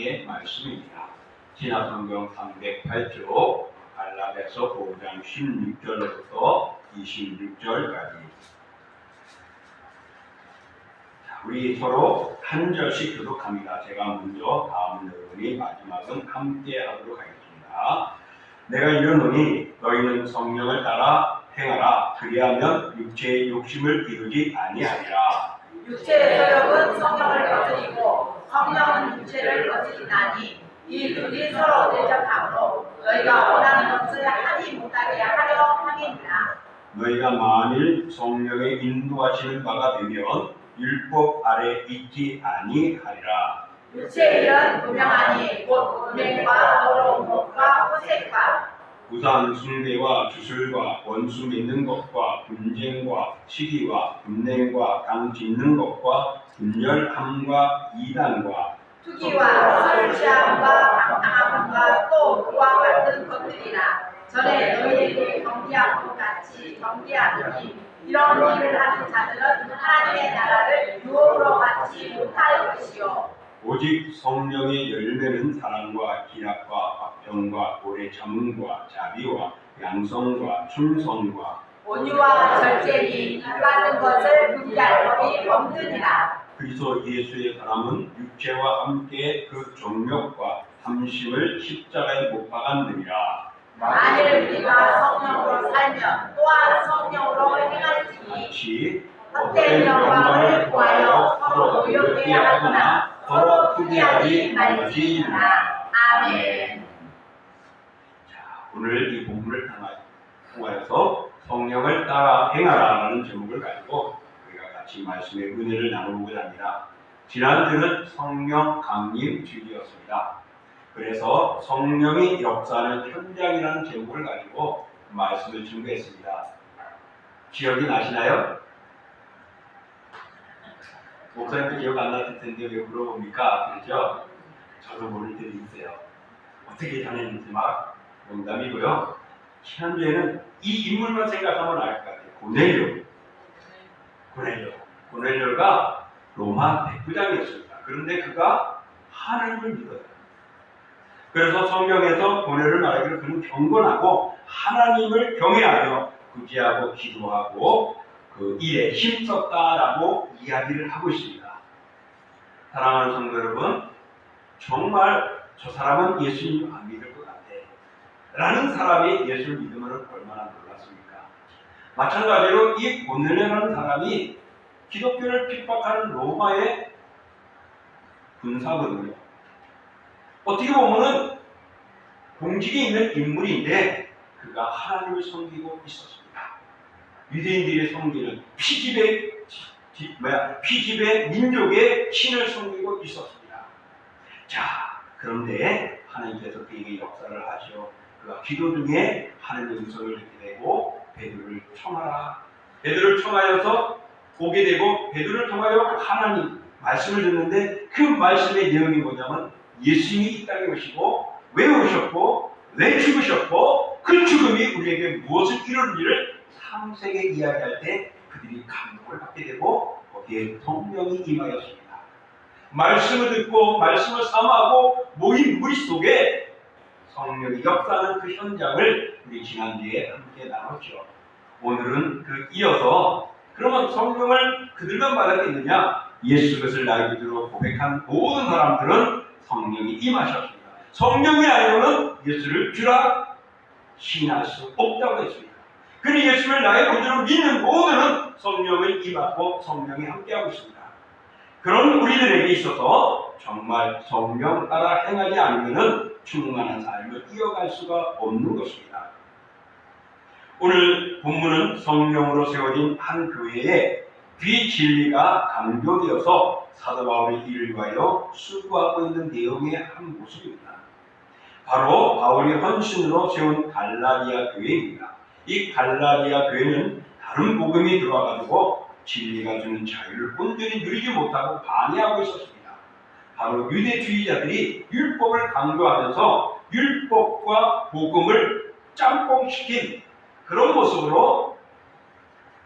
하나님의 말씀입니다. 지난 성경 308쪽 갈라디아서 5장 16절부터 26절까지 우리 서로 한 절씩 교독합니다. 제가 먼저, 다음 여러분이, 마지막은 함께 하도록 하겠습니다. 내가 이르노니 너희는 성령을 따라 행하라. 그리하면 육체의 욕심을 이루지 아니하리라. 육체의 저력은 성령을 거스리고 성령은 육체를 거스리나니 이 둘이 서로 대적하므로 너희가 원하는 것을 하지 못하게 하려 함이니라. 너희가 만일 성령의 인도하시는 바가 되면 율법 아래 있지 아니하리라. 육체의 일은 분명하니 곧 음행과 더러운 것과 호색과 우상 숭배와 주술과 원수 맺는 것과 분쟁과 시기와 분냉과 강 짓는 것과 분열함과 이단과 투기와 설치함과 방탕함과 또 그와 같은 것들이라. 전에 너희에게 경계한 것 같이 경계하노니 이런 일을 하는 자들은 하나님의 나라를 유혹으로 받지 못할 것이요 오직 성령의 열매는 사랑과 기락과 화평과 오래 참음과 자비와 양성과 충성과 온유와 절제니 이 같은 것을 금지할 법이 없느니라. 그리스도 예수의 사람은 육체와 함께 그 정욕과 탐심을 십자가에 못 박았느니라. 만일 우리가 성령으로 살면 또한 성령으로 행할지니 같이 헛된 영광을 구하여 서로 노엽게 하거나 서로 투기하지 말지니라. 아멘. 자, 오늘 이 본문을 통하여서 성령을 따라 행하라라는 제목을 가지고 우리가 같이 말씀의 은혜를 나누고자 합니다. 지난주는 성령 강림 주기였습니다. 그래서 성령이 역사하는 현장이라는 제목을 가지고 말씀을 준비했습니다. 기억이 나시나요? 목사님도 기억 안 나실 텐데 왜 물어봅니까? 그렇죠? 저도 모를 때도 있어요. 어떻게 다녔는지 막 농담이고요. 지난주에는 이 인물만 생각하면 알 것 같아요. 고넬료가 로마 백부장이었습니다. 그런데 그가 하나님을 믿어요. 그래서 성경에서 고넬료를 말하기로 그는 경건하고 하나님을 경외하며 구제하고 기도하고 그 일에 힘썼다라고 이야기를 하고 있습니다. 사랑하는 성도 여러분, 정말 저 사람은 예수님 안 믿을 것 같아 라는 사람이 예수를 믿으면 얼마나 놀랐습니까? 마찬가지로 이 고넬료라는 사람이 기독교를 핍박하는 로마의 군사거든요. 어떻게 보면은 공직에 있는 인물인데 그가 하나님을 섬기고 있었습니다. 유대인들이 섬기는 피지배 민족의 신을 섬기고 있었습니다. 자, 그런데 하나님께서 그에게 역사를 하시어 그가 기도 중에 하나님의 음성을 듣게 되고 베드로를 청하라. 베드로를 청하여서 오게 되고 베드로를 통하여 하나님 말씀을 듣는데 그 말씀의 내용이 뭐냐면 예수님이 이 땅에 오시고 왜 오셨고 왜 죽으셨고 그 죽음이 우리에게 무엇을 이루는지를 상세하게 이야기할 때 그들이 감동을 받게 되고 거기에 성령이 임하였습니다. 말씀을 듣고 말씀을 삼하고 모인 무리 속에 성령이 역사하는 그 현장을 우리 지난주에 함께 나눴죠. 오늘은 그 이어서 그러면 성령을 그들만 받았겠느냐? 예수 그리스도를 나의 구주로 고백한 모든 사람들은 성령이 임하셨습니다. 성령이 아니고는 예수를 주라 시인할 수 없다고 했습니다. 그러니 예수를 나의 구주로 믿는 모두는 성령을 임하고 성령이 함께하고 있습니다. 그런 우리들에게 있어서 정말 성령 따라 행하지 않으면 충만한 삶을 이어갈 수가 없는 것입니다. 오늘 본문은 성령으로 세워진 한 교회에 비진리가 강조되어서 사도 바울이 이를 위하여 수고하고 있는 내용의 한 모습입니다. 바로 바울이 헌신으로 세운 갈라디아 교회입니다. 이 갈라디아 교회는 다른 복음이 들어와가지고 진리가 주는 자유를 온전히 누리지 못하고 반해하고 있었습니다. 바로 유대주의자들이 율법을 강조하면서 율법과 복음을 짬뽕시킨 그런 모습으로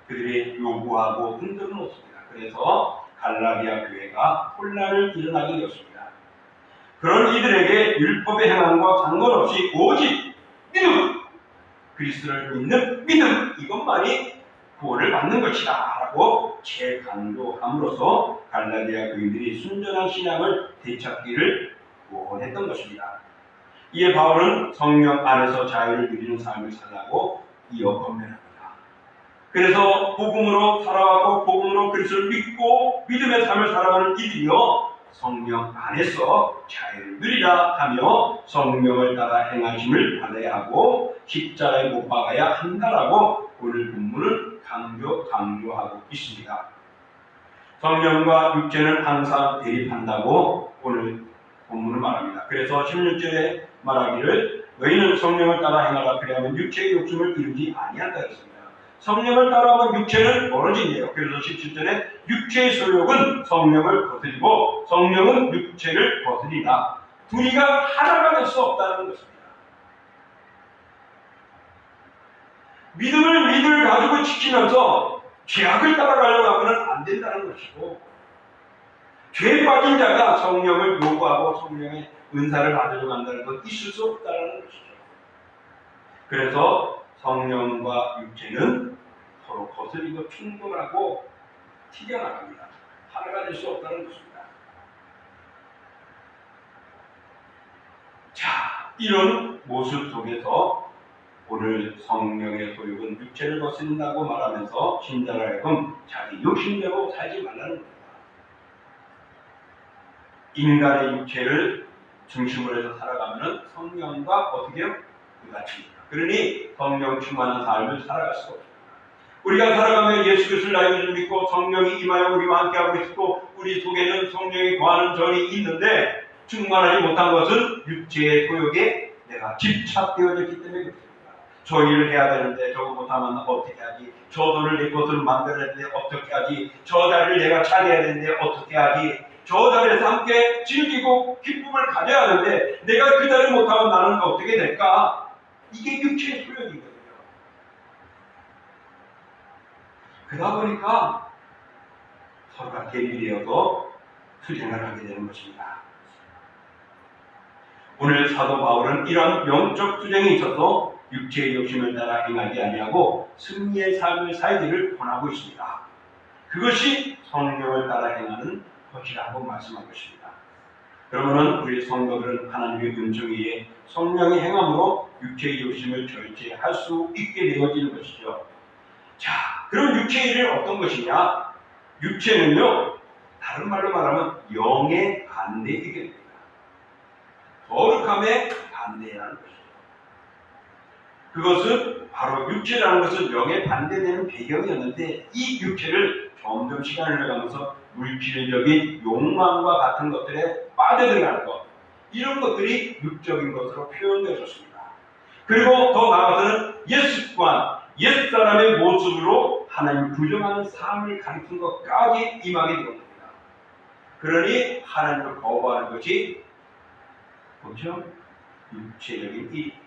그들이 요구하고 흔들어 놓습니다. 그래서 갈라디아 교회가 혼란을 일어나게 되었습니다. 그런 이들에게 율법의 행함과 상관없이 오직 믿음, 그리스도를 믿는 믿음, 이것만이 구원을 받는 것이다 라고 재강조함으로써 갈라디아 교인들이 순전한 신앙을 되찾기를 원했던 것입니다. 이에 바울은 성령 안에서 자유를 누리는 삶을 살라고 이어 권면합니다. 그래서 복음으로 살아가고 복음으로 그리스도를 믿고 믿음의 삶을 살아가는 이들이요 성령 안에서 자유를 누리라 하며 성령을 따라 행하심을 받아야 하고 십자가에 못 박아야 한다라고 오늘 본문은 강조하고 있습니다. 성령과 육체는 항상 대립한다고 오늘 본문은 말합니다. 그래서 16절에 말하기를 너희는 성령을 따라 행하라 그리하면 육체의 욕심을 이루지 아니한다 했습니다. 성령을 따라하면 육체는 멀어진대요. 그래서 17절에 육체의 소욕은 성령을 거스리고 성령은 육체를 거스리나 둘이가 하나가 될 수 없다는 것입니다. 믿음을 가지고 지키면서 죄악을 따라가려고 하면 안 된다는 것이고 죄에 빠진 자가 성령을 요구하고 성령의 은사를 받으려고 한다는 건 있을 수 없다는 것이죠. 그래서 성령과 육체는 서로 거스리고 충돌하고 튀겨나갑니다. 하나가 될 수 없다는 것입니다. 자, 이런 모습 속에서 오늘 성령의 소욕은 육체를 거스린다고 말하면서 신자를 하여금 자기 욕심대로 살지 말라는 겁니다. 인간의 육체를 중심으로 해서 살아가면 성령과 어떻게 해요? 불같습니다. 그러니 성령 충만한 삶을 살아갈 수가 없습니다. 우리가 살아가며 예수 그리스도를 나의 주 믿고 성령이 임하여 우리와 함께하고 있고 우리 속에는 성령이 거하는 전이 있는데 충만하지 못한 것은 육체의 소욕에 내가 집착되어졌기 때문에 그렇습니다. 저 일을 해야 되는데 저거 못하면 어떻게 하지? 저 돈을 내 것을 만들어야 되는데 어떻게 하지? 저 자리를 내가 차지해야 되는데 어떻게 하지? 저 자리에서 함께 즐기고 기쁨을 가져야 하는데 내가 그 자리를 못하면 나는 어떻게 될까? 이게 육체의 소욕이거든요. 그러다 보니까 서로가 대립되어서 투쟁을 하게 되는 것입니다. 오늘 사도 바울은 이러한 영적 투쟁에 있어서 육체의 욕심을 따라 행하지 아니하고 승리의 삶을 살기를 권하고 있습니다. 그것이 성령을 따라 행하는 것이라고 말씀한 것입니다. 그러면 우리 성도들은 하나님의 은총에 의해 성령의 행함으로 육체의 욕심을 절제할 수 있게 되어지는 것이죠. 자, 그럼 육체의 일은 어떤 것이냐? 육체는요, 다른 말로 말하면 영의 반대이게 됩니다. 거룩함의 반대라는 것이죠. 그것은 바로 육체라는 것은 영의 반대되는 배경이었는데 이 육체를 점점 시간을 흘러가면서 물질적인 욕망과 같은 것들에 빠져들어가는 것, 이런 것들이 육적인 것으로 표현되어졌습니다. 그리고 더 나아가서는 옛습관, 옛사람의 모습으로 하나님 부정하는 삶을 가리킨 것까지 임하게 되었습니다. 그러니 하나님을 거부하는 것이 그렇죠? 육체적인 일입니다.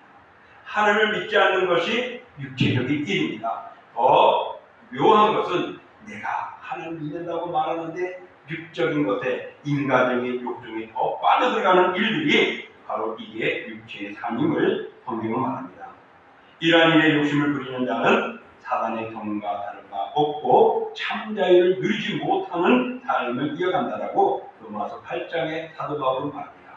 하나님을 믿지 않는 것이 육체적인 일입니다. 더 묘한 것은 내가 하나님을 믿는다고 말하는데 육적인 것에 인간적인 욕정이 더 빠져들어가는 일들이 바로 이게 육체의 삶임을 성경은 말합니다. 이러한 일에 욕심을 부리는 자는 사단의 경과 다른 바 없고 참자유를 누리지 못하는 삶을 이어간다라고 로마서 8장의 사도 바울은 말합니다.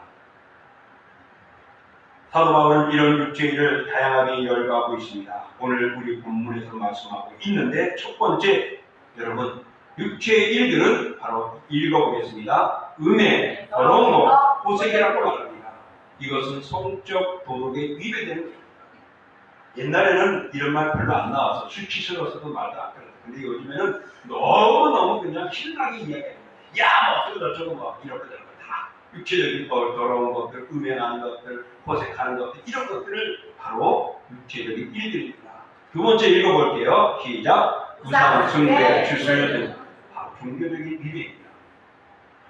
사도 바울은 이런 육체의 일을 다양하게 열거하고 있습니다. 오늘 우리 본문에서 말씀하고 있는데 첫 번째, 여러분 육체의 일들은 바로 읽어보겠습니다. 음해, 더러운 것, 호색이라고 말합니다. 이것은 성적 도덕에 위배되는 것입니다. 옛날에는 이런 말 별로 안 나와서 수치스러워서도 말도 안 그랬어요. 근데 요즘에는 너무너무 그냥 신나게 이야기합니다. 야, 뭐 어쩌고 저쩌고 뭐 이렇게 저렇게 다 육체적인 것, 더러운 것들, 음행하는 것들, 호색하는 것들, 이런 것들을 바로 육체적인 일들입니다. 두 번째 읽어볼게요. 시작. 우상, 숭배, 주술 등 바로 종교적인 위배입니다.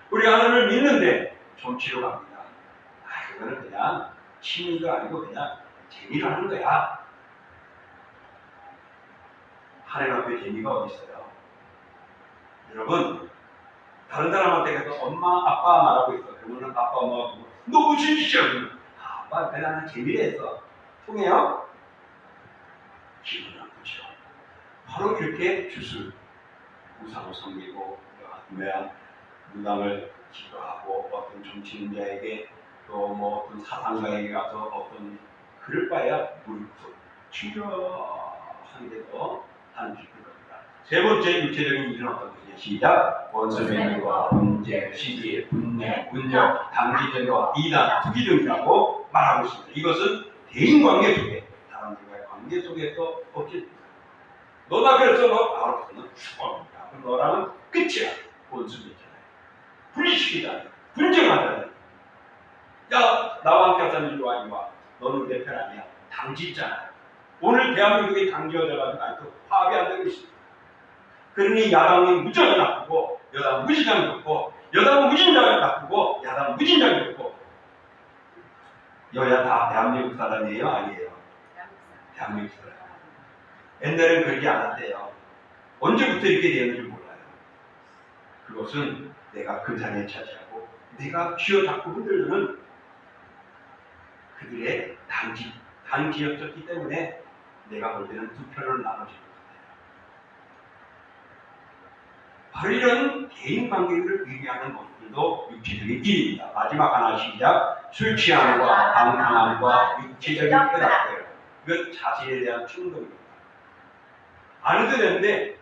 우리가 하나님을 믿는데 정치로 갑니다. 그거는 그냥 취미가 아니고 그냥 재미로 하는 거야. 하나님 앞에 재미가 어디 있어요? 여러분, 다른 사람한테 가서 엄마, 아빠 말하고 있어. 그러면 아빠, 엄마가 누구? 너 무슨 짓이야? 아빠 그냥 재미를 했어. 통해요? 기분 나쁘죠. 바로 이렇게 주술 우상을 섬기고 무당을 기도하고 어떤 정치인자에게 또 뭐 어떤 사상가에게 가서 어떤 그럴 바야 무릎 충격한데도 하는 기쁜 겁니다. 세 번째 육체적인 일은 어떤 거죠? 시작. 원수매매와 분쟁, 시기, 분내, 분역, 당기전과 이단, 투기등이라고 말하고 있습니다. 이것은 대인관계 속에 사람들과의 관계 속에서 없습니다. 너나 그래서 너 알아서는 죽어갑니다. 너랑은 끝이야. 원수매잖아요. 분리시키잖아요. 분쟁하잖아요. 야, 나와 함께 하자는 일로 와, 이리 와. 너는 내 편 아니야. 당지잖아. 오늘 대한민국이 당지어져가지고 아직도 파악이 안 되고 있습니다. 그러니 야당이 무지하게 나쁘고, 여당은 무진장이 좋고, 여당은 무진장이 나쁘고, 야당은 무진장이 좋고, 여야 다 대한민국 사람이에요? 아니에요? 대한민국 사람. 옛날에는 그렇게 안 한대요. 언제부터 이렇게 되는지 몰라요. 그것은 내가 그 자리에 차지하고, 내가 쥐어잡고 흔들려는 그들의 단지였었기 때문에 내가 볼 때는 두 편으로 나눠질 것 같아요. 바로 이런 대인 관계를 의미하는 것들도 육체적인 일입니다. 마지막 하나 시작. 술 취함과 방탕함과 육체적인 쾌락들. 이건 자신에 대한 충동입니다. 안 해도 되는데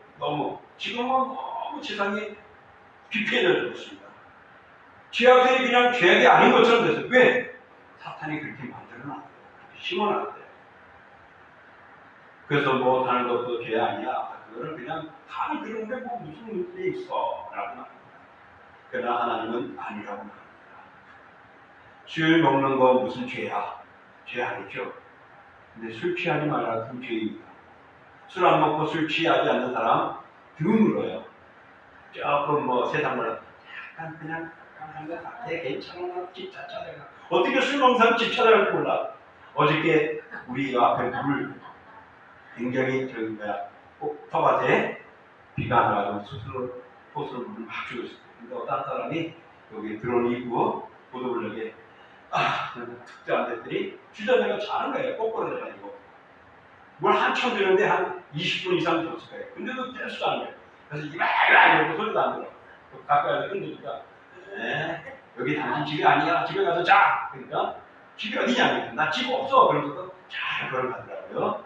지금은 너무 세상이 비폐해져 있습니다. 죄악들이 그냥 죄악이 아닌 것처럼 됐어요. 왜? 사탄이 그렇게 만들어놨어요. 그렇게 심어놨어요. 그래서 뭐 다른 것도 죄 아니야. 그거는 그냥 다 그런데 뭐 무슨 문제 있어. 라고 말합니다. 그러나 하나님은 아니라고 말합니다. 술 먹는 거 무슨 죄야? 죄 아니죠. 근데 술 취하지 말라 그 죄입니다. 술 안 먹고 술 취하지 않는 사람 드물어요. 조금 뭐 세상 말로 약간 그냥 한 것 같아. 괜찮아. 집 찾아내가. 어떻게 술 먹는 사람 집 찾아갈 줄 몰라. 어저께 우리 앞에 물을 굉장히 꼭 텃밭에 비가 안 와가지고 스스로 호수로 물을 막 주고 있어요. 근데 어떤 사람이 여기 들어오고 보도블럭에 특도 안 됐더니 주전자가 자는 거예요. 꼬꾸라져가지고 뭘 한참 되는데 한 20분 이상 줬을 거예요. 근데도 뗄 수 않은 거예요. 그래서 이렇게 소리도 안 들어. 가까이 와서 흔드니까 여기 당신 집이 아니야. 집에 가서 자. 그러니까 집이 어디냐? 나 집 없어. 그러면서 잘 걸어가더라고요.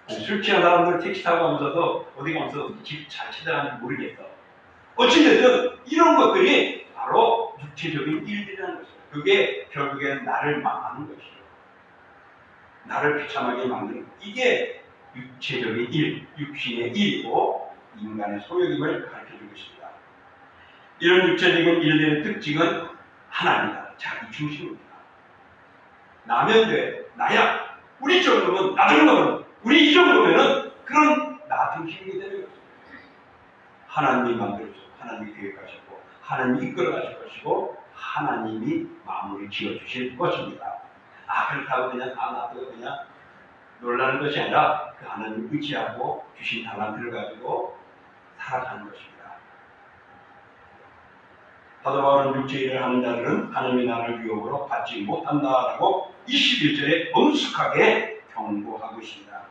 술 취한 사람들 택시 타고 가면서도 어디 가면서 집 잘 찾아가는지 모르겠어. 어찌됐든 이런 것들이 바로 육체적인 일들이라는 것이죠. 그게 결국에는 나를 망하는 것이죠. 나를 비참하게 만드는 것. 이게 육체적인 일, 육신의 일이고 인간의 소욕임을 가르쳐주고 있습니다. 이런 육체적인 일들의 특징은 하나입니다. 자기 중심입니다. 나면 돼. 나야. 우리 정도면, 나 정도면, 우리 이 정도면은 그런 나 중심이 되는 것입니다. 하나님이 만들어주고, 하나님이 계획하셨고, 하나님이 이끌어 가실 것이고, 하나님이 마무리 지어 주실 것입니다. 그렇다고 그냥 나도 그냥 놀라는 것이 아니라 그 하나님을 의지하고 주신 달란트를 가지고 살아가는 것입니다. 사도 바울은 육체 일을 하는 자들은 하나님의 나라를 유혹으로 받지 못한다라고 21절에 엄숙하게 경고하고 있습니다.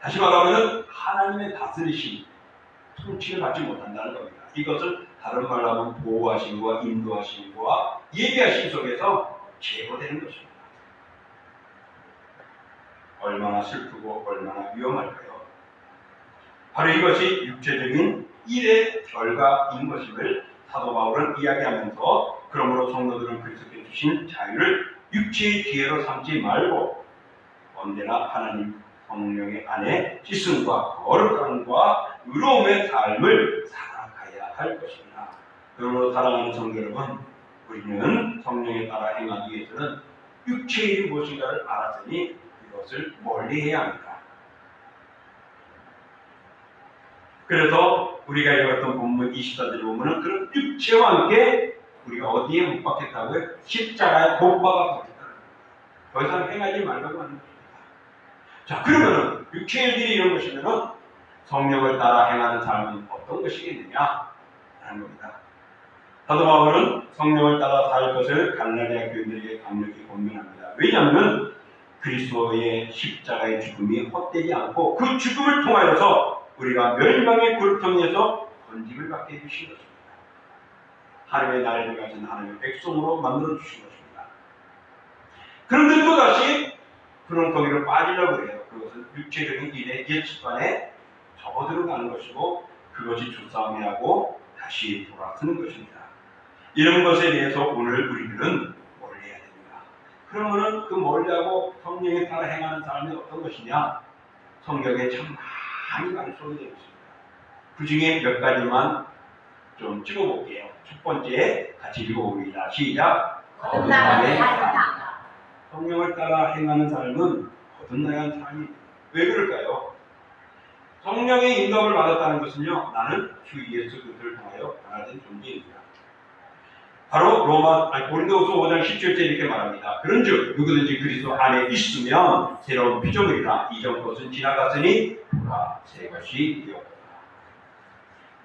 다시 말하면 하나님의 다스리심, 통치를 받지 못한다는 겁니다. 이것은 다른 말로 하면 보호하심과 인도하심과 예비하심 속에서 제거되는 것입니다. 얼마나 슬프고 얼마나 위험할까요? 바로 이것이 육체적인 일의 결과인 것임을 사도 바울은 이야기하면서 그러므로 성도들은 그리스도께 주신 자유를 육체의 기회로 삼지 말고 언제나 하나님 성령의 안에 씻음과 거룩함과 의로움의 삶을 살아가야 할 것입니다. 그러므로 사랑하는 성도 여러분, 우리는 성령에 따라 행하기 위해서는 육체의 일이 무엇인가를 알았으니 이것을 멀리해야 합니다. 그래서 우리가 읽었던 본문 24절에 보면 그런 육체와 함께 우리가 어디에 못 박혔다고요? 십자가에 못 박았습니다. 더 이상 행하지 말라고 하는 것입니다. 자, 그러면은 육체의 일이 이런 것이면은 성령을 따라 행하는 삶은 어떤 것이겠느냐? 라는 겁니다. 사도 바울은 성령을 따라 살 것을 갈라디아 교인들에게 강력히 권면합니다. 왜냐하면 그리스도의 십자가의 죽음이 헛되지 않고 그 죽음을 통하여서 우리가 멸망의 고통에서 건짐을 받게 해주신 것입니다. 하나님의 나라를 가진 하나님의 백성으로 만들어 주신 것입니다. 그런데 또다시 그런 거기로 빠지려고 해요. 그것은 육체적인 일의 옛 습관에 접어들어가는 것이고 그것이 조싸움이 하고 다시 돌아서는 것입니다. 이런 것에 대해서 오늘 우리들은 뭘 해야 됩니다. 그러면은 그 멀리하고 성령에 따라 행하는 삶이 어떤 것이냐? 성경에 참 많이 말씀이 되어 있습니다. 그 중에 몇 가지만 좀 찍어볼게요. 첫 번째 같이 읽어봅니다. 시작. 거듭남의 삶이다. 성령을 따라 행하는 삶은 거듭나는 삶이. 왜 그럴까요? 성령의 인도를 받았다는 것은요, 나는 주 예수 그리스도를 통하여 변화된 존재입니다. 바로 고린도후서 5장 17절 이렇게 말합니다. 그런즉 누구든지 그리스도 안에 있으면 새로운 피조물이라 이전 것은 지나갔으니 보라 새 것이 되었다.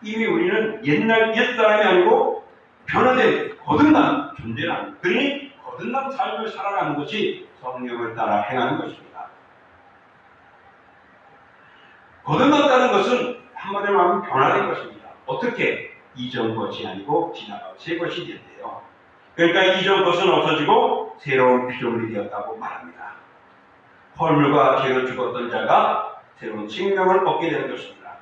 이미 우리는 옛날 옛사람이 아니고 변화된 거듭난 존재라는, 그러니 거듭난 삶을 살아가는 것이 성령을 따라 행하는 것입니다. 거듭났다는 것은 한마디로 말하면 변화된 것입니다. 어떻게? 이전 것이 아니고 지나간 새 것이 된대요. 그러니까 이전 것은 없어지고 새로운 피조물이 되었다고 말합니다. 헐물과 죄로 죽었던 자가 새로운 생명을 얻게 되는 것입니다.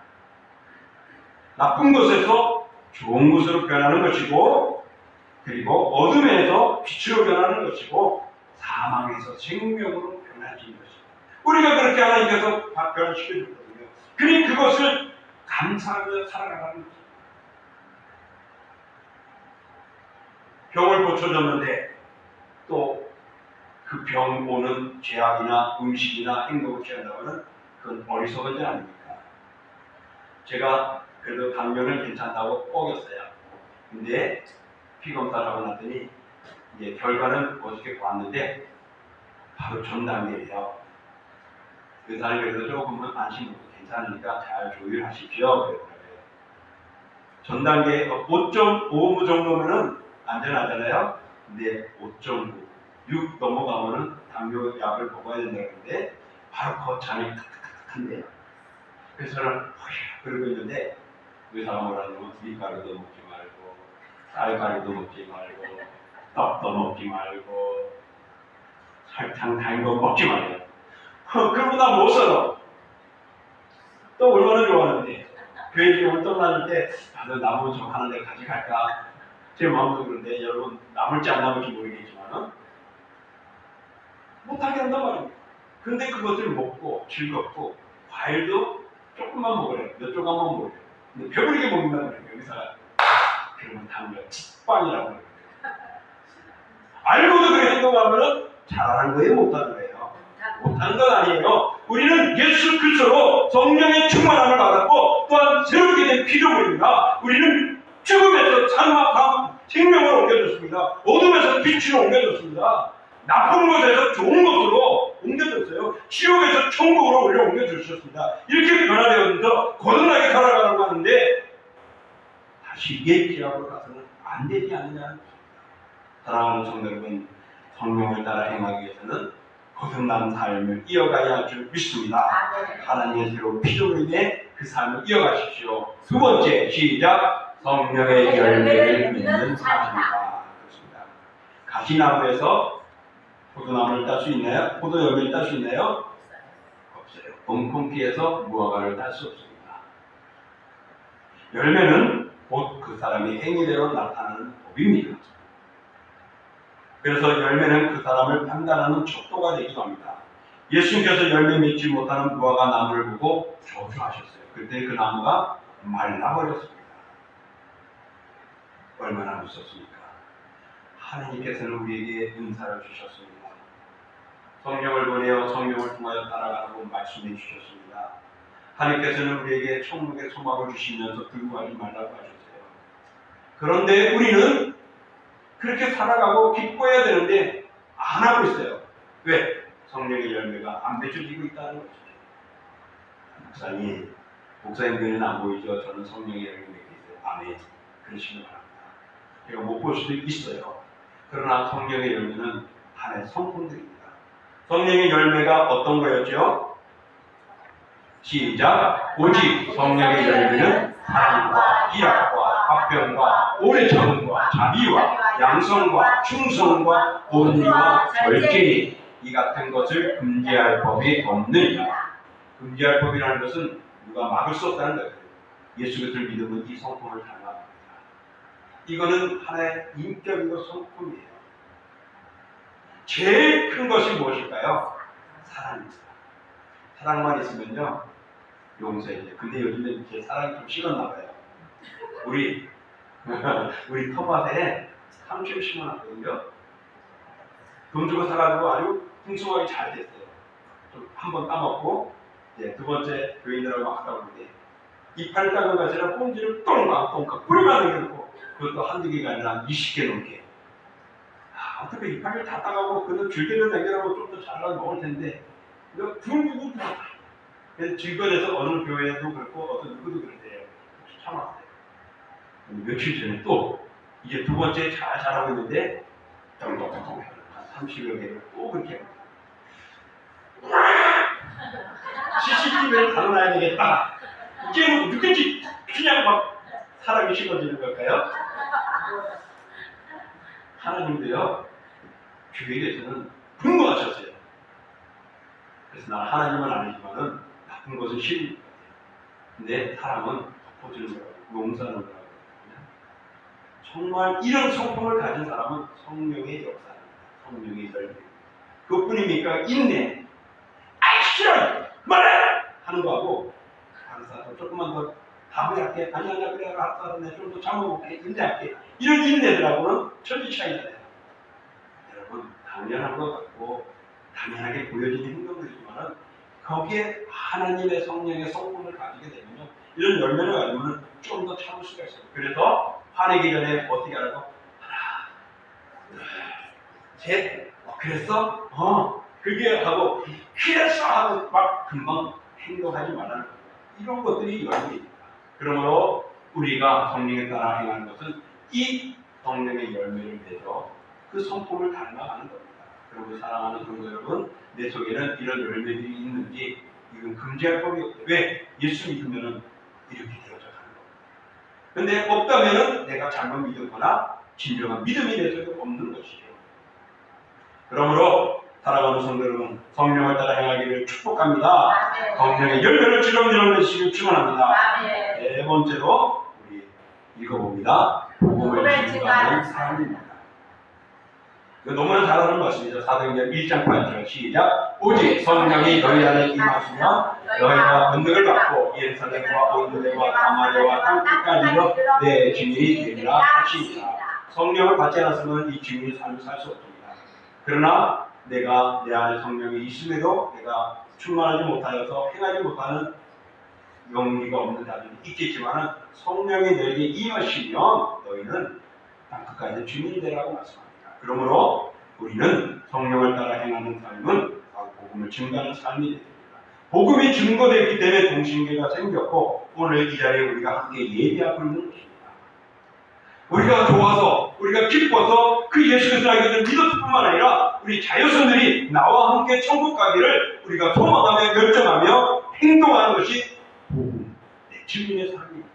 나쁜 것에서 좋은 것으로 변하는 것이고, 그리고 어둠에서 빛으로 변하는 것이고, 사망에서 생명으로 변화지는 것입니다. 우리가 그렇게 하나님께서 변화시켜줬거든요. 그러니 그것을 감사하며 살아가는 것입니다. 병을 고쳐줬는데 또 그 병 오는 제약이나 음식이나 행동을 취한다고는 그건 어리석은 일 아닙니까? 제가 그래도 당뇨는 괜찮다고 뻐겼어요. 근데 피검사를 하고 났더니 이제 결과는 어저께 봤는데 바로 전 단계예요. 의사는 그래도 조금은 안심하고 괜찮으니까 잘 조율하십시오. 그랬더라고요. 전 단계 5.5 정도면은 안전하잖아요. 근데 5.9, 6 넘어가면은 당뇨 약을 먹어야 된다는데 바로 거창이 탁탁탁한데요. 그래서 저는 그러고 있는데 의사가 뭐라냐면 밀가루도 먹지 말고 쌀가루도 먹지 말고 떡도 먹지 말고 설탕 단 거 먹지 말아요. 그러고 나 못 살아. 또 얼마나 좋아하는데 교회 오늘 떠나는 때 나도 남은 좀 하나 내가 가져갈까? 제 마음도 그런데 여러분 남을지 안 남을지 모르겠지만 못하게 한단 말입니다. 근데 그것을 먹고 즐겁고 과일도 조금만 먹으래요. 몇 조각만 먹으래요. 근데 배부르게 먹는단 말이에요. 의사가. 그러면 당뇨 직방이라고 그래요. 알고도 그렇게 행동하면은 잘하는 거예요? 못하는 거예요? 못하는 건 아니에요. 우리는 예수 그리스도로 성령의 충만함을 받았고 또한 새롭게 된 피조물입니다. 우리는 죽음에서 장막한 생명을 옮겨줬습니다. 어둠에서 빛으로 옮겨줬습니다. 나쁜 것에서 좋은 것으로 옮겨줬어요. 지옥에서 천국으로 우리를 옮겨주셨습니다. 이렇게 변화되어서 거듭나게 살아가라고 하는데 다시 옛 지압으로 가서는 안 되지 않느냐는 것입니다. 사랑하는 성도 여러분, 성령을 따라 행하기 위해서는 거듭난 삶을 이어가야 할 줄 믿습니다. 하나님의 새로운 피조물에 그 삶을 이어가십시오. 두 번째, 시작. 성령의 열매를 맺는 삶이다. 그렇습니다. 가시나무에서 포도나무를 딸 수 있나요? 포도 열매를 딸 수 있나요? 없어요. 엉겅퀴에서 무화과를 딸 수 없습니다. 열매는 곧 그 사람의 행위대로 나타나는 법입니다. 그래서 열매는 그 사람을 판단하는 척도가 되기도 합니다. 예수님께서 열매 맺지 못하는 무화과 나무를 보고 저주하셨어요. 그때 그 나무가 말라버렸습니다. 얼마나 무섭습니까? 하나님께서는 우리에게 은사를 주셨습니다. 성령을 보내어 성령을 통하여 따라가라고 말씀해 주셨습니다. 하나님께서는 우리에게 천국의 소망을 주시면서 들고 가지 말라고 하셨어요. 그런데 우리는 그렇게 살아가고 기뻐해야 되는데 안 하고 있어요. 왜? 성령의 열매가 안 맺혀지고 있다는 거죠. 목사님 눈에는 안 보이죠? 저는 성령의 열매 맺고 있어요. 아멘. 그러시기 바랍니다. 제가 못 볼 수도 있어요. 그러나 성령의 열매는 하나의 성품들입니다. 성령의 열매가 어떤 거였죠? 시작! 오직 성령의 열매는 사랑과 희락과 화평과 오래 참음과 자비와 양성과 충성과 온유와 절제니 이 같은 것을 금지할 법이 없느니라. 금지할 법이라는 것은 누가 막을 수 없다는 거예요. 예수 그리스도를 믿으면 이 성품을 닮아갑니다. 이거는 하나의 인격이고 성품이에요. 제일 큰 것이 무엇일까요? 사랑입니다. 사랑만 있으면요 용서해요. 근데 요즘에 제 사랑이 좀 식었나 봐요. 우리 토마토에 상추를 심어놨거든요. 돈 주고 사가지고 아주 풍성하게 잘 됐어요. 좀 한 번 따먹고 이제 두 번째 교인들하고 막 하다 보는데 이파리 따고 가시라 꽁지를 똥깍 뿌리만 내려놓고 그것도 한두 개가 아니라 20개 넘게. 어떻게 이파리를 다 따가고 그는 줄기를 남겨놓고 좀 더 잘라서 먹을 텐데 이거 둥둥 그래서 주변에서 어느 교회도 그렇고 어떤 누구도 그랬대요. 참았어요. 며칠 전에 또 이제 두 번째 잘 자라고 있는데 똥똥똥똥 한 30여 개를 또 그렇게 CCTV를 달아놔야 되겠다. 이제 누군지 그냥 막 사람이 식어지는 걸까요? 하나님도요 교회에서는 분노하셨어요. 그래서 난 하나님은 아니지만은 나쁜 것은 싫은 것 같아요. 근데 사람은 덮어주는 거라고 용서하는 거라고. 정말 이런 성품을 가진 사람은 성령의 역사입니다. 성령의 열매. 그것뿐입니까? 인내. 아이 싫어! 말해! 하는 거하고 알았어 조금만 더 다음에 할게. 아니야 그래 알았어 내가 좀 더 참아볼게. 인내할게. 이런 인내들하고는 천지 차이잖아요. 여러분 당연한 것 같고 당연하게 보여지는 행동들이지만 거기에 하나님의 성령의 성품을 가지게 되면 이런 열매를 가지면 좀 더 참을 수가 있어요. 그래서 화내기 전에 어떻게 하라고? 하나, 둘, 셋. 그랬어? 그게 하고 그랬어 하고 막 금방 행동하지 말라는 거예요. 이런 것들이 열매입니다. 그러므로 우리가 성령에 따라 행하는 것은 이 성령의 열매를 맺어 그 성품을 닮아가는 겁니다. 그리고 사랑하는 성도 여러분, 내 속에는 이런 열매들이 있는지 이건 금지할 법이 없어요. 왜? 예수 믿으면 이렇게 되어져 가는 겁니다. 근데 없다면 내가 잘못 믿었거나 진정한 믿음이 내 속에 없는 것이죠. 그러므로 사랑하는 성도 여러분, 성령을 따라 행하기를 축복합니다. 아멘. 성령의 열매를 주렁주렁 내시길 축원합니다. 아멘. 네 번째로 우리 읽어봅니다. 복음을 증거하는 삶입니다. 이거 너무나 잘 아는 말씀이죠. 사도행전 1장 8절 시작. 오직 성령이 너희 안에 임하시면 너희가 권능을 받고 예루살렘과 온 유대와 사마리아와 땅 끝까지로 내 증인이 되리라 하시니라. 성령을 받지 않았으면 이 증인의 삶을 살 수 없습니다. 그러나 내가 내 안에 성령이 있음에도 내가 충만하지 못하여서 행하지 못하는 용기가 없는 자들이 있겠지만 성령이 너에게 임하시면 너희는 땅 끝까지 증인이 되라고 말씀합니다. 그러므로 우리는 성령을 따라 행하는 삶은 복음을 증거하는 삶이 됩니다. 복음이 증거되기 때문에 동신계가 생겼고 오늘 이 자리에 우리가 함께 예배하고 있는 것입니다. 우리가 좋아서 우리가 기뻐서 그 예수 그리스도를 믿었을 뿐만 아니라 우리 자녀손들이 나와 함께 천국 가기를 우리가 소망하며 결정하며 행동하는 것이 복음, 내 증인의 삶입니다.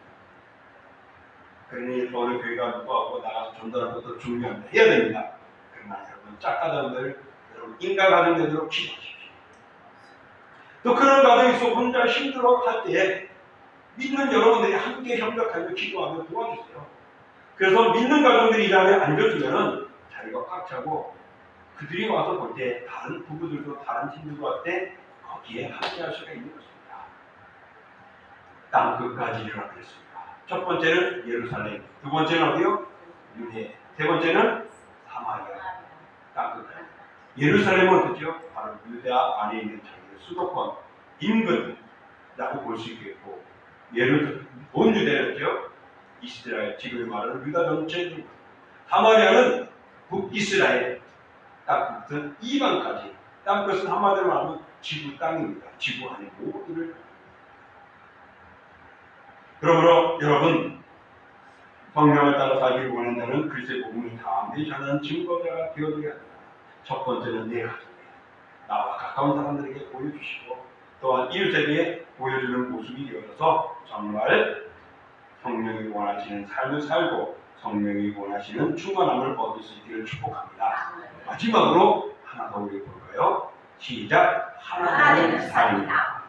그러니 어느 교회가 누구하고 나가서 전달하는 것도 중요합니다. 해야 됩니다. 그러나 여러분 짝가정들 여러분 인간 가정들대로 기도하십시오. 또 그런 가정에서 혼자 힘들어할 때 믿는 여러분들이 함께 협력하며 기도하며 도와주세요. 그래서 믿는 가정들이 이 자리에 앉아주면은 자리가 꽉 차고 그들이 와서 볼 때 다른 부부들도 다른 친구들도 왔을 때 거기에 함께할 수가 있는 것입니다. 땅 끝까지라 그랬습니다. 첫 번째는 예루살렘, 두 번째는 어디요? 유대, 세 번째는 사마리아, 땅 끝까지. 예루살렘은 어떻죠? 바로 유대아 안에 있는 자기의 수도권, 인근이라고 볼 수 있겠고, 온 유대였죠. 이스라엘, 지금 말하는 유다 전체입니다. 사마리아는 북이스라엘, 땅끝은 이방까지. 땅끝은 한마디로 말하면 지구 땅입니다. 지구 안에 모두를. 그러므로 여러분, 성령을 따라 살기를 원한다는 글쎄 복음을 다음에 전하는 증거자가 되어줘야 한다. 첫 번째는 내 가족에 나와 가까운 사람들에게 보여주시고 또한 이웃에게 보여주는 모습이 되어서 정말 성령이 원하시는 삶을 살고 성령이 원하시는 충만함을 얻을 수 있기를 축복합니다. 마지막으로 하나 더 우리 볼까요? 시작! 하나 되는 삶이다.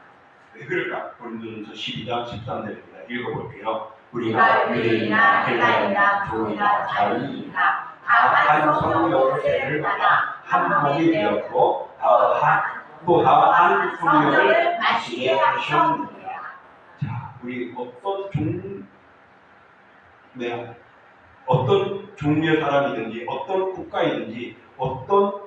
왜 그럴까? 고린도전서 12장 13절입니다. 읽어볼게요. 우리가 유대인이나 헬라인이나 종이나 자유인이나 한 성령으로 세례를 받아 한 몸이 되었고 또 다 한 성령을 마시게 하셨느니라. 자, 우리 어떤 종류의 사람이든지 어떤 국가이든지 어떤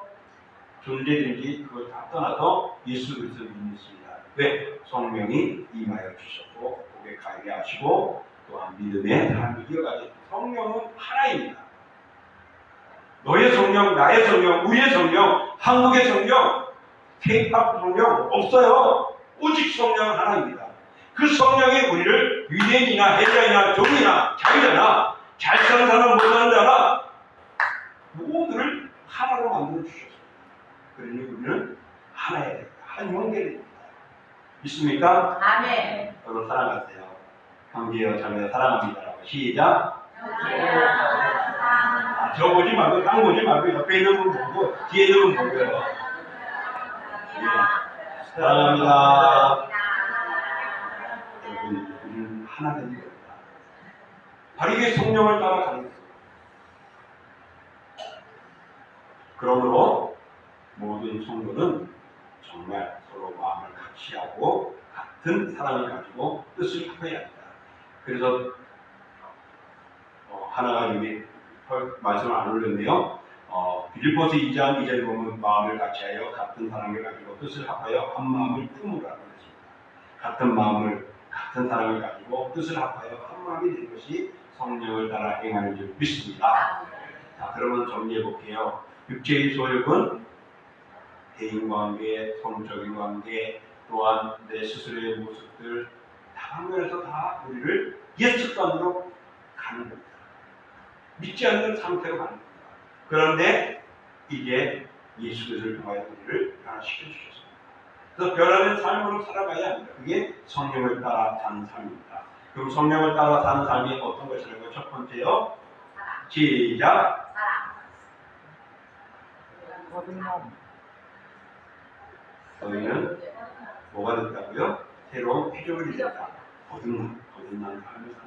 존재든지 그걸 다 떠나서 예수 그리스도를 믿습니다. 왜? 성령이 임하여 주셨고 고백하게 하시고 또한 믿음의 삶을 이어가게. 성령은 하나입니다. 너의 성령, 나의 성령, 우리의 성령, 한국의 성령, K-POP 성령 없어요. 오직 성령은 하나입니다. 그 성령이 우리를 유대인이나 헬라인이나 종이나 자유자나 잘 사는 사람 못 사는 자나 모두를 하나로 만들어 주셨습니다. 그러니 우리는 하나여야 됩니다. 한 형제가 됩니다. 믿습니까? 아멘. 서로 사랑하세요. 형제여 자매여 사랑합니다라고 시작. 저 보지 말고 땅 보지 말고 옆에 있는 분 보고 뒤에 있는 분 보고요. 사랑합니다. 여러분 우리는 하나 되는 겁니다. 바로 이게 성령을 따라 가는 거예요. 그러므로 모든 성도는 정말 서로 마음을 같이 하고 같은 사랑을 가지고 뜻을 합해야 합니다. 그래서 하나가 여기 말씀을 안 올렸네요. 빌립보서 2장 2절에 보면 마음을 같이하여 같은 사랑을 가지고 뜻을 합하여 한 마음을 품으라고 했습니다. 같은 마음을 같은 사랑을 가지고 뜻을 합하여 한 마음이 된 것이 성령을 따라 행하는 줄 믿습니다. 자, 그러면 정리해 볼게요. 육체의 소욕은 대인관계, 성적인 관계, 또한 내 스스로의 모습들 다 방면에서 다 우리를 옛 습관으로 가는 겁니다. 믿지 않는 상태로 가는 겁니다. 그런데 이게 예수 그리스도를 통하여 우리를 변화시켜 주셨습니다. 그래서 변화된 삶으로 살아가야 합니다. 그게 성령을 따라 사는 삶입니다. 그럼 성령을 따라 사는 삶이 어떤 것이라고? 첫 번째요. 시작. 너희는 뭐가 됐다고요? 새로운 피조물이 됐다. 거듭난 삶을 사는 겁니다.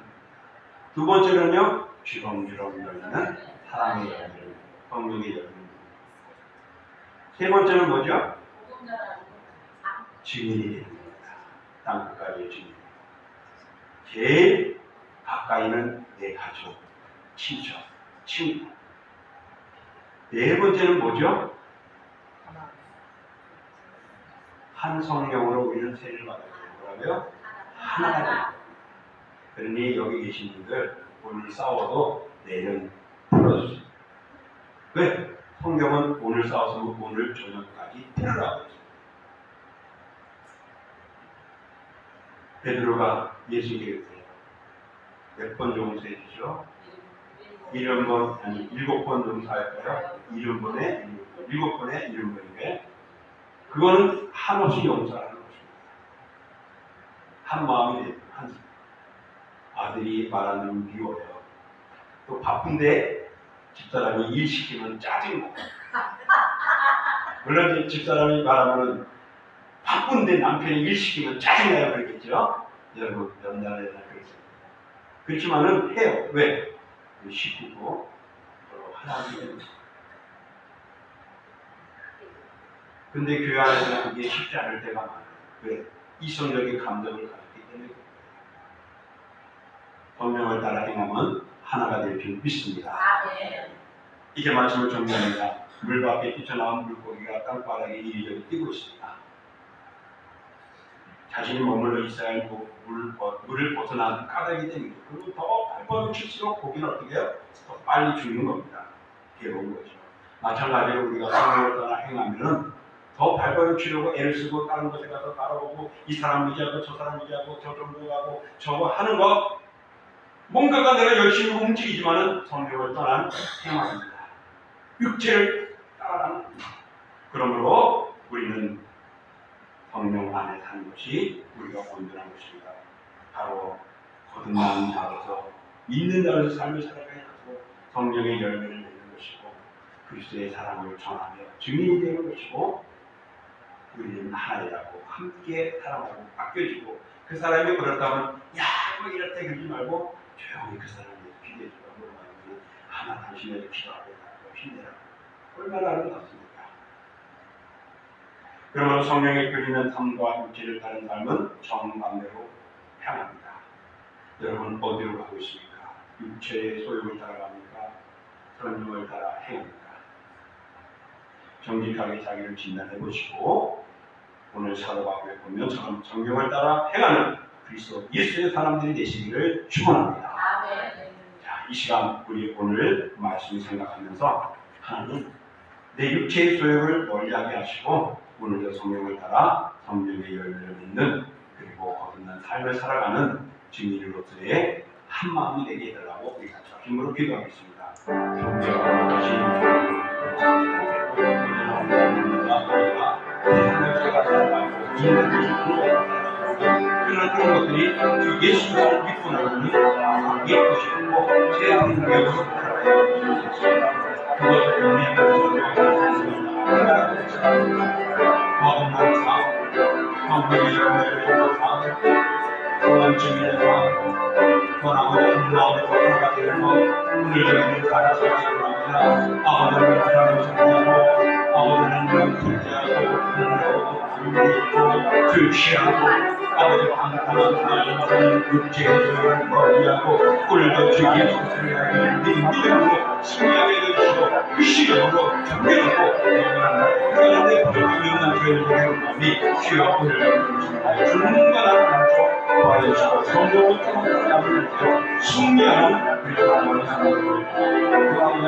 두 번째는요. 주렁주렁 열리는 사랑의 열매를, 성령의 열매를. 세 번째는 뭐죠? 증인이 되는 겁니다. 땅끝까지의 증인. 제일 가까이는 내 가족, 친척, 친구. 네 번째는 뭐죠? 한 성령으로 우리는 세례를 받아요. 뭐라고요? 하나가 됩니다. 그러니 여기 계신 분들 오늘 싸워도 내일은 풀어주세요. 왜? 성경은 오늘 싸워서 오늘 저녁까지 풀으라고 했어요. 베드로가 예수에게 그랬어요. 몇 번 용서해주죠? 7번, 아니 7번 용서할까요? 7번에 7번에 7번인데 그거는 한없이 용서하는 것입니다. 한 마음이 돼요. 한 아들이 말하는 미워요. 또 바쁜데 집사람이 일 시키면 짜증나. 물론 집사람이 말하면 바쁜데 남편이 일 시키면 짜증나요. 그러겠죠? 여러분 연달에 그렇습니다. 그렇지만은 해요. 왜? 식구고 서로 하나님이 됩니다. 근데 교회 안에서는 그게 쉽지 않을 때가 많아요. 왜? 이성적인 감정을 가졌기 때문에. 성령을 따라 행하면 하나가 될 줄 믿습니다. 이제 말씀을 정리합니다. 물 밖에 뛰쳐나온 물고기가 땅바닥에 이리저리 뛰고 있습니다. 자신이 머물러 있어야 할 물을 벗어나는 까닭이 됩니다. 그리고 더 발버둥 칠수록 고기는 어떻게 해요? 더 빨리 죽는 겁니다. 괴로운 거죠. 마찬가지로 우리가 성령을 따라 행하면은 더 발버둥 치려고 애를 쓰고 다른 곳에 가서 따라오고 이 사람 의지하고 저 사람 의지하고 저 정도 하고 저거 하는 거 뭔가가 내가 열심히 움직이지만은 성령을 떠난 행함입니다. 육체를 따라가는 겁니다. 그러므로 우리는 성령 안에 사는 것이 우리가 온전한 것입니다. 바로 거듭난 자로서 믿는 자로서 삶을 살아가야 하고 성령의 열매를 맺는 것이고 그리스도의 사랑을 전하며 증인이 되는 것이고 우리는 하나이라고 함께 사랑하고 아껴지고 그 사람이 그렇다면 야 뭐 이렇게 그러지 말고 조용히 그 사람에게 기대주고 물어봐야지 하나 당신에게 기도하고 힘내라고 얼마나 아름답습니까? 그러므로 성령에 끌리는 삶과 육체를 따른 삶은 정반대로 향합니다. 여러분 어디로 가고 있습니까? 육체의 소욕을 따라갑니까? 성령을 따라 행합니까? 정직하게 자기를 진단해 보시고 오늘 사도바울에 보면 성경을 따라 행하는 그리스도 예수의 사람들이 되시기를 축원합니다. 자, 이 시간 우리 오늘 말씀을 생각하면서 하나님 내 육체의 소욕을 멀리하게 하시고 오늘도 성령을 따라 성령의 열매를 맺는 그리고 거듭난 삶을 살아가는 증인으로서의 한 마음이 되게 해달라고 우리 같이 힘으로 기도하겠습니다. 그런 것들이 주 예수를 믿고 나오니 예쁘고 싶고 제 생각으로 살아가야 그것을 영리하게 거듭난 삶, 성령의 열매를 맺는 삶, 또한 증인의 삶, 권하고 마음을 거듭나가 되는 것, 오늘 저희는 다 살아갑니다. 아버지를 사랑을 전하고 아버지는 존재하고 분노하고 불취하고 아버지 방탕한 삶은 육체의 소유를 멀리하고 꿀도 주 예수를 믿음으로 승리하게 해주시고 그 시력으로 경배하고 영원한 불평등한 죄를 지는 마음이 주여 오늘 주님과 나를 도와주시고 성령을 통한 삶을 승리하는 우리 하나님의 사랑을 구하여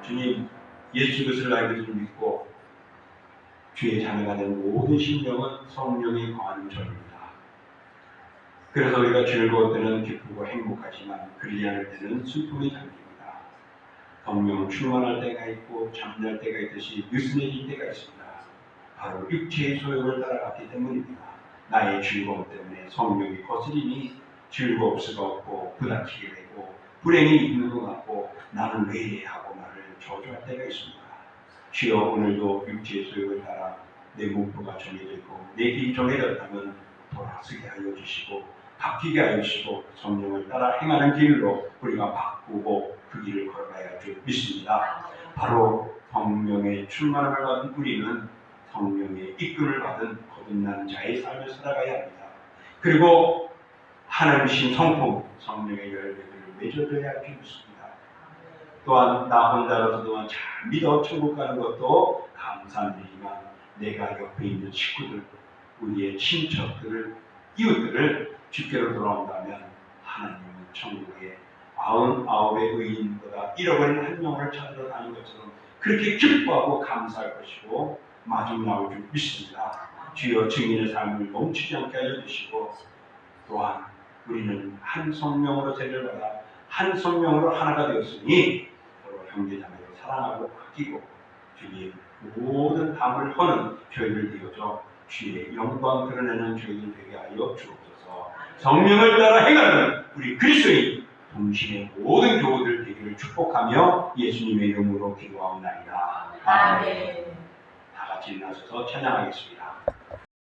주님 예수 그리스도를 알게 좀 믿고 주의 자녀가 된 모든 심령은 성령이 거하는 절입니다. 그래서 우리가 즐거울 때는 기쁘고 행복하지만 그러지 않을 때는 슬픔이 잠깁니다. 성령은 충만할 때가 있고 잠잘 때가 있듯이 느슨해질 때가 있습니다. 바로 육체의 소욕을 따라갔기 때문입니다. 나의 즐거움 때문에 성령이 거스리니 즐거울 수가 없고 부닥치게 되고 불행이 있는 것 같고 나는 왜 이래 하고 나를 저주할 때가 있습니다. 주여 오늘도 육체의 소욕을 따라 내 목표가 정해져 있고 내 길이 정해졌다면 돌아서게 하여 주시고 바뀌게 하여 주시고 성령을 따라 행하는 길로 우리가 바꾸고 그 길을 걸어가야 할 줄 믿습니다. 바로 성령의 충만함을 받은 우리는 성령의 이끌을 받은 거듭난 자의 삶을 살아가야 합니다. 그리고 하나님이신 성품 성령의 열매를 맺어줘야 할 줄 믿습니다. 또한 나 혼자라도 또한 잘 믿어 천국 가는 것도 감사한 일이지만 내가 옆에 있는 친구들, 우리의 친척들을, 이웃들을 주께로 돌아온다면 하나님은 천국에 99의 의인보다 잃어버린 한 명을 찾으러 다닌 것처럼 그렇게 기뻐하고 감사할 것이고 마중 나올 줄 믿습니다. 주여 증인의 삶을 멈추지 않게 하여 주시고 또한 우리는 한 성령으로 세를 받아 한 성령으로 하나가 되었으니 서로 형제자매로 사랑하고 아끼고 주의 모든 담을 허는 저희를 되어줘 주의 영광 드러내는 저희들 되게 하여 주옵소서. 성령을 따라 행하는 우리 그리스도인 동심의 모든 교우들 되기를 축복하며 예수님의 이름으로 기도하옵나이다. 아멘. 다 같이 일어나셔서 찬양하겠습니다.